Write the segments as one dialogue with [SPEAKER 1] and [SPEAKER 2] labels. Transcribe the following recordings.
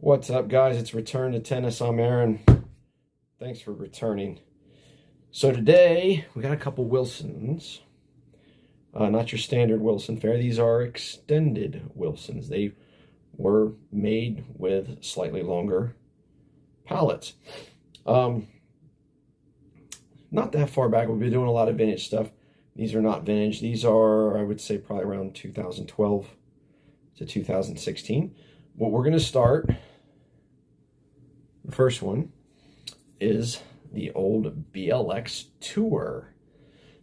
[SPEAKER 1] What's up, guys? It's Return to Tennis. I'm Aaron. Thanks for returning. So today we got a couple Wilsons. Not your standard Wilson fare. These are extended Wilsons. They were made with slightly longer pallets. Not that far back. We've been doing a lot of vintage stuff. These are not vintage. These are, I would say, probably around 2012 to 2016. What we're going to start, the first one, is the old BLX Tour.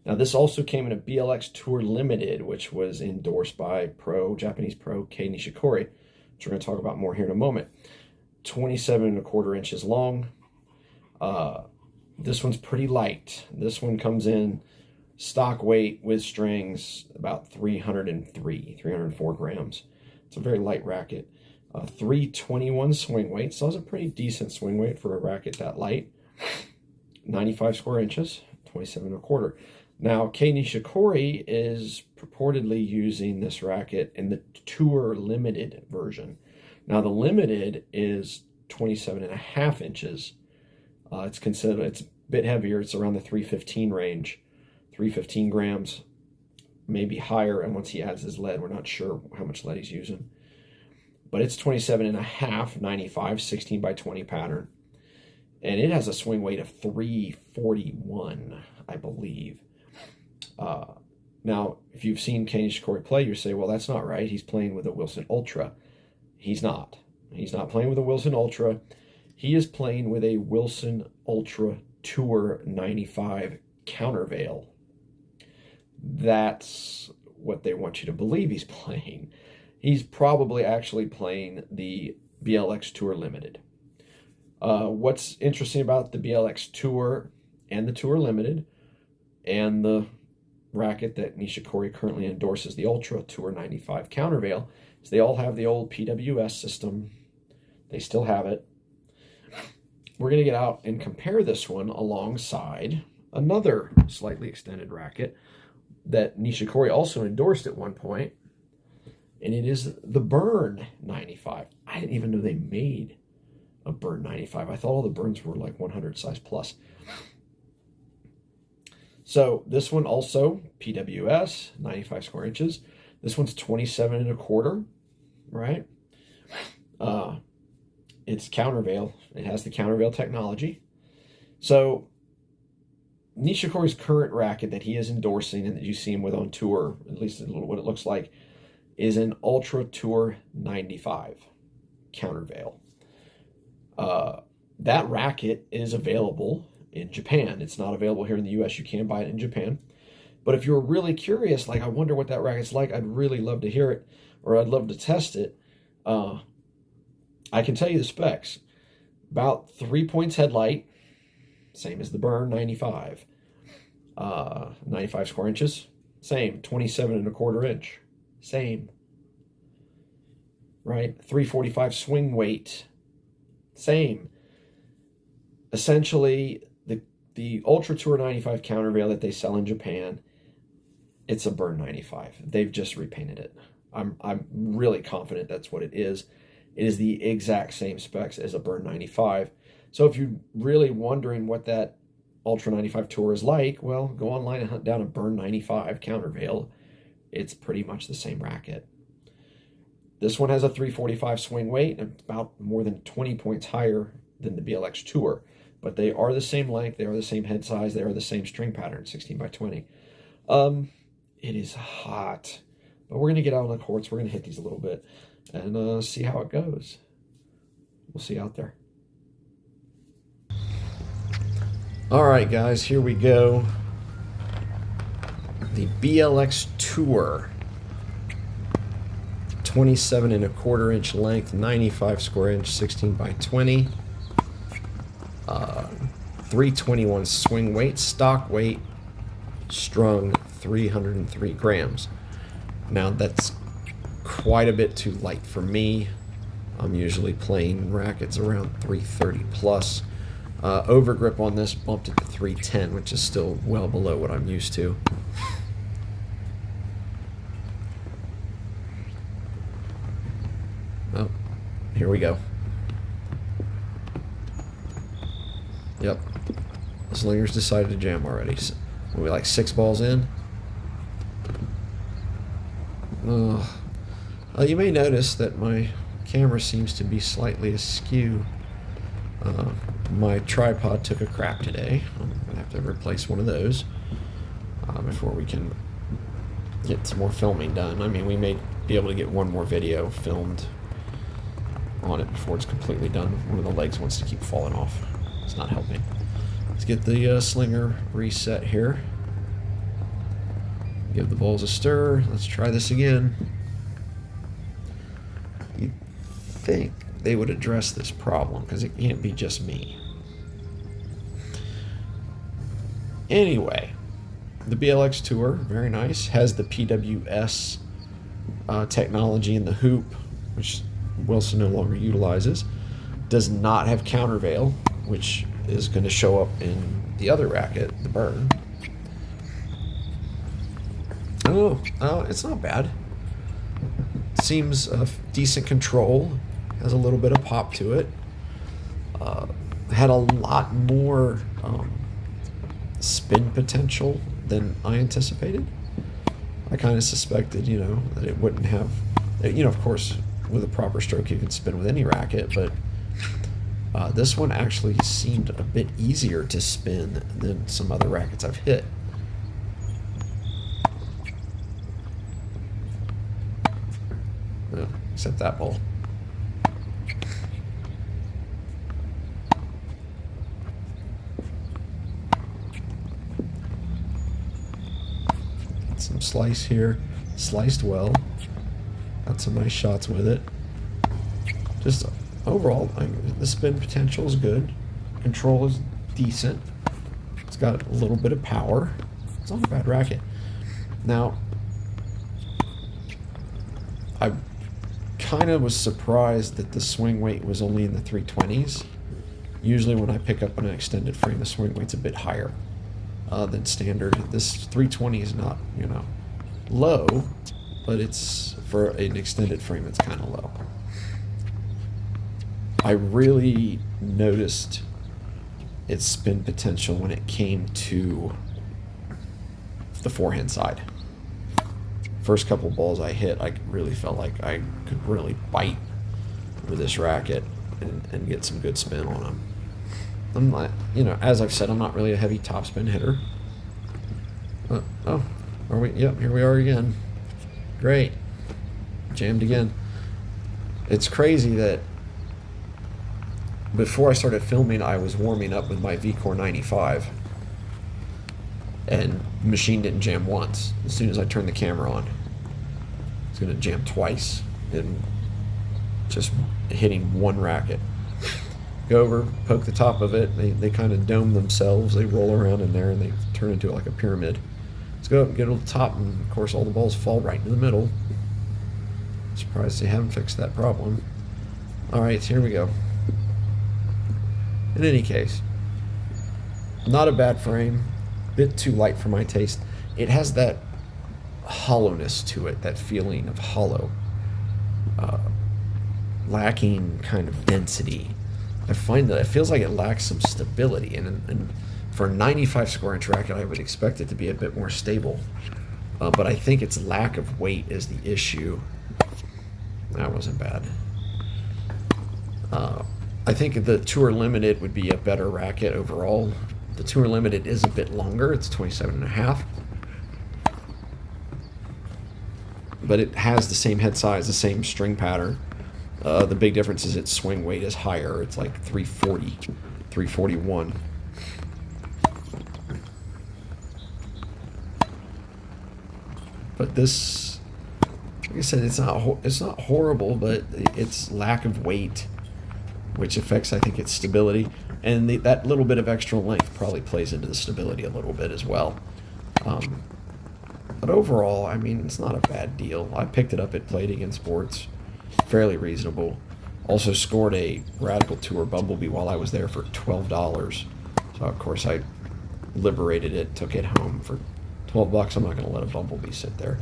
[SPEAKER 1] Now, this also came in a BLX Tour Limited, which was endorsed by Japanese pro Kei Nishikori, which we're going to talk about more here in a moment. 27¼ inches long. This one's pretty light. This one comes in stock weight with strings about 304 grams. It's a very light racket. 321 swing weight, so it's a pretty decent swing weight for a racket that light. 95 square inches, 27¼ Now, Kei Nishikori is purportedly using this racket in the Tour Limited version. Now, the Limited is 27½ inches. It's a bit heavier. It's around the 315 range, 315 grams, maybe higher. And once he adds his lead, we're not sure how much lead he's using. But it's 27½, 95, 16 by 20 pattern. And it has a swing weight of 341, I believe. Now, if you've seen Kei Nishikori play, you say, well, that's not right. He's playing with a Wilson Ultra. He's not. He's not playing with a Wilson Ultra. He is playing with a Wilson Ultra Tour 95 countervail. That's what they want you to believe he's playing. He's probably actually playing the BLX Tour Limited. What's interesting about the BLX Tour and the Tour Limited and the racket that Nishikori currently endorses, the Ultra Tour 95 countervail, is they all have the old PWS system. They still have it. We're going to get out and compare this one alongside another slightly extended racket that Nishikori also endorsed at one point, and it is the Burn 95. I didn't even know they made a Burn 95. I thought all the Burns were like 100 size plus. So this one also PWS, 95 square inches. This one's 27¼ right? It's countervail. It has the countervail technology. So Nishikori's current racket that he is endorsing and that you see him with on tour, at least what it looks like, is an Ultra Tour 95 countervail. That racket is available in Japan. It's not available here in the US. You can buy it in Japan. But if you're really curious, like, I wonder what that racket's like, I'd really love to hear it, or I'd love to test it. I can tell you the specs. About 3 points headlight, same as the Burn 95. 95 square inches, same. 27¼ inch, same. Right? 345 swing weight, same. Essentially, the Ultra Tour 95 countervail that they sell in Japan, it's a Burn 95. They've just repainted it. I'm really confident that's what it is. It is the exact same specs as a Burn 95. So if you're really wondering what that Ultra 95 Tour is like, well, go online and hunt down a Burn 95 countervail. It's pretty much the same racket. This one has a 345 swing weight and about more than 20 points higher than the BLX Tour. But they are the same length, they are the same head size, they are the same string pattern, 16 by 20. It is hot. But we're going to get out on the courts, we're going to hit these a little bit and see how it goes. We'll see you out there. All right, guys, here we go. The BLX Tour. 27¼ inch length, 95 square inch, 16 by 20. 321 swing weight, stock weight, strung 303 grams. Now that's quite a bit too light for me. I'm usually playing rackets around 330 plus. Overgrip on this bumped it to 310, which is still well below what I'm used to. Oh, here we go. Yep. The slingers decided to jam already. So, we like 6 balls in. You may notice that my camera seems to be slightly askew. My tripod took a crap today. I'm going to have to replace one of those before we can get some more filming done. I mean, we may be able to get one more video filmed on it before it's completely done. One of the legs wants to keep falling off. It's not helping. Let's get the slinger reset here. Give the balls a stir. Let's try this again. You'd think they would address this problem because it can't be just me. Anyway, the BLX Tour, very nice, has the PWS technology in the hoop, which Wilson no longer utilizes. Does not have countervail, which is going to show up in the other racket, the Burn. Oh, it's not bad. Seems decent control. Has a little bit of pop to it. Had a lot more spin potential than I anticipated. I kind of suspected, that it wouldn't have, of course, with a proper stroke you can spin with any racket, but this one actually seemed a bit easier to spin than some other rackets I've hit. Except that ball. Some slice here. Sliced well. Got some nice shots with it. Just overall, the spin potential is good. Control is decent. It's got a little bit of power. It's not a bad racket. Now, I kind of was surprised that the swing weight was only in the 320s. Usually when I pick up an extended frame, the swing weight's a bit higher than standard. This 320 is not, low, but it's, for an extended frame, it's kind of low. I really noticed its spin potential when it came to the forehand side. First couple balls I hit, I really felt like I could really bite with this racket and get some good spin on them. I'm not, as I've said, I'm not really a heavy topspin hitter. Oh, are we? Yep, here we are again. Great. Jammed again. It's crazy that before I started filming, I was warming up with my VCore 95. And the machine didn't jam once. As soon as I turned the camera on, it's going to jam twice in just hitting one racket. Go over, poke the top of it. They kind of dome themselves. They roll around in there and they turn into like a pyramid. Let's go up and get to the top, and of course all the balls fall right into the middle. Surprised they haven't fixed that problem. All right, here we go. In any case, not a bad frame. Bit too light for my taste. It has that hollowness to it, that feeling of hollow, lacking kind of density. I find that it feels like it lacks some stability, and for a 95 square inch racket, I would expect it to be a bit more stable. But I think its lack of weight is the issue. That wasn't bad. I think the Tour Limited would be a better racket overall. The Tour Limited is a bit longer. It's 27.5. But it has the same head size, the same string pattern. The big difference is its swing weight is higher. It's like 340, 341. But this, like I said, it's not horrible, but its lack of weight, which affects, I think, its stability. And that little bit of extra length probably plays into the stability a little bit as well. But overall, I mean, it's not a bad deal. I picked it up at Play It Again Sports. Fairly reasonable. Also scored a Radical Tour Bumblebee while I was there for $12. So, of course, I liberated it, took it home for $12. I'm not going to let a Bumblebee sit there.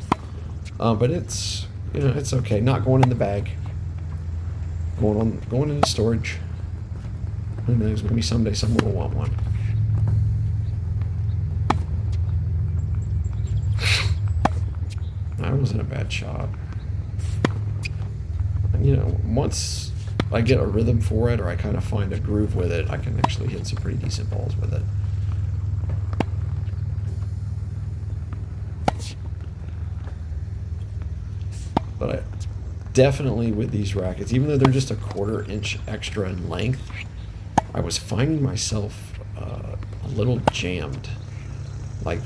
[SPEAKER 1] But it's, it's okay. Not going in the bag. Going into storage. Who knows? Maybe someday someone will want one. That wasn't a bad shot. And, you know, once I get a rhythm for it, or I kind of find a groove with it, I can actually hit some pretty decent balls with it. But I definitely, with these rackets, even though they're just a 1/4 inch extra in length, I was finding myself a little jammed. Like,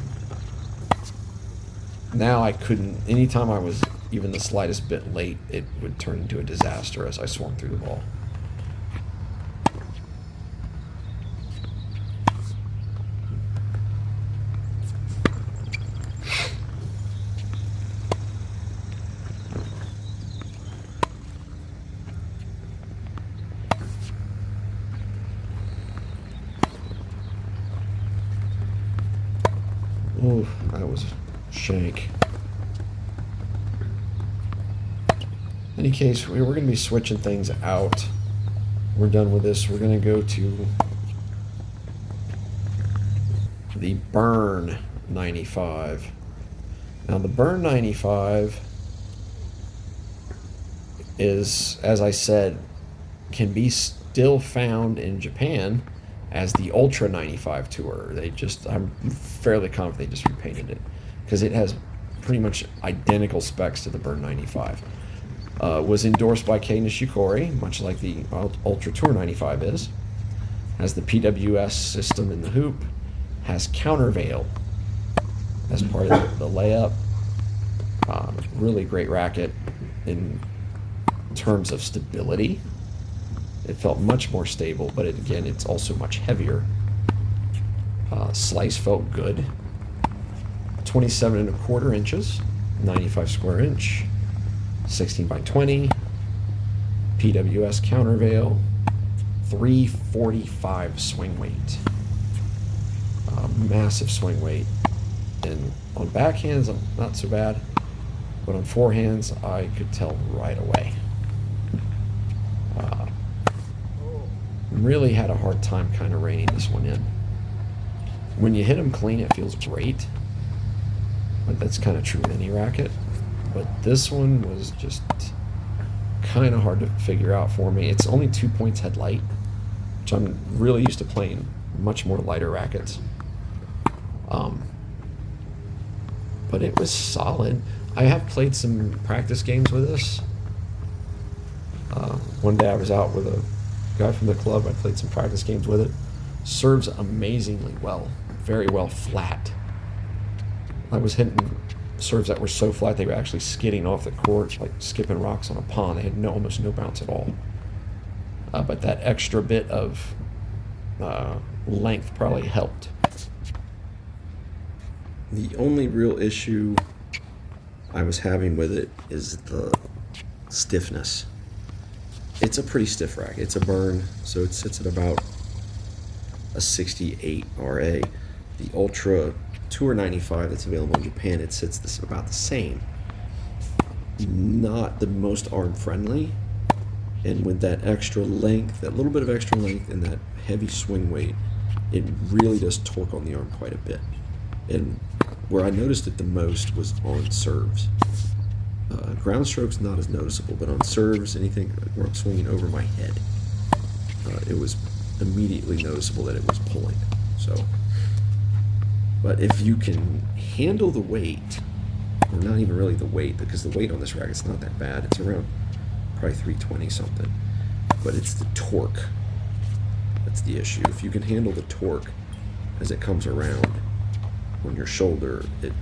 [SPEAKER 1] now I couldn't, anytime I was even the slightest bit late, it would turn into a disaster as I swung through the ball. Ooh, that was a shank. In any case, we're going to be switching things out. We're done with this. We're going to go to the Burn 95. Now, the Burn 95 is, as I said, can be still found in Japan as the Ultra 95 Tour. I'm fairly confident they just repainted it because it has pretty much identical specs to the Burn 95. Was endorsed by Kei Nishikori, much like the Ultra Tour 95 is. Has the PWS system in the hoop. Has countervail as part of the layup. Really great racket in terms of stability. It felt much more stable, but again, it's also much heavier. Slice felt good. 27 1/4 inches, 95 square inch, 16 by 20, PWS countervail, 345 swing weight. Massive swing weight. And on backhands, not so bad, but on forehands, I could tell right away. Really had a hard time kind of reining this one in. When you hit them clean, it feels great, but that's kind of true with any racket. But this one was just kind of hard to figure out for me. It's only 2 points head light, which I'm really used to playing much more lighter rackets. But it was solid. I have played some practice games with this. One day I was out with a guy from the club. I played some practice games with it. Serves amazingly well, very well flat. I was hitting serves that were so flat they were actually skidding off the court, like skipping rocks on a pond. They had almost no bounce at all. But that extra bit of length probably helped. The only real issue I was having with it is the stiffness. It's a pretty stiff racket. It's a Burn, so it sits at about a 68 RA. The Ultra Tour 95 that's available in Japan, it sits about the same. Not the most arm friendly, and with that extra length, that little bit of extra length and that heavy swing weight, it really does torque on the arm quite a bit. And where I noticed it the most was on serves. Ground strokes not as noticeable, but on serves, anything where I'm swinging over my head, it was immediately noticeable that it was pulling. So, but if you can handle the weight, or not even really the weight, because the weight on this racket's not that bad. It's around probably 320 something, but it's the torque that's the issue. If you can handle the torque as it comes around on your shoulder, it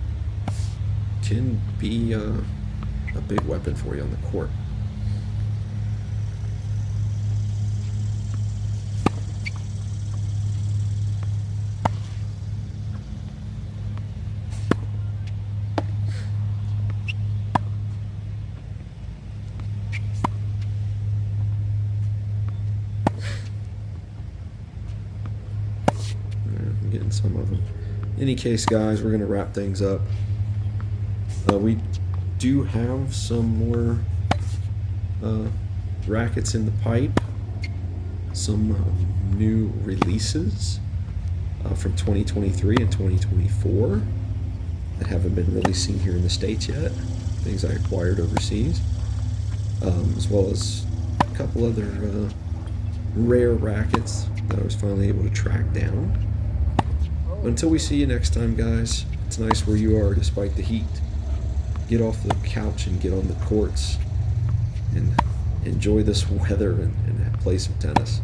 [SPEAKER 1] can be a big weapon for you on the court. I'm getting some of them. In any case, guys, we're going to wrap things up. We do have some more rackets in the pipe. some new releases from 2023 and 2024 that haven't been really seen here in the States yet. Things I acquired overseas, as well as a couple other rare rackets that I was finally able to track down. Until we see you next time, guys, it's nice where you are despite the heat. Get off the couch and get on the courts and enjoy this weather and play some tennis.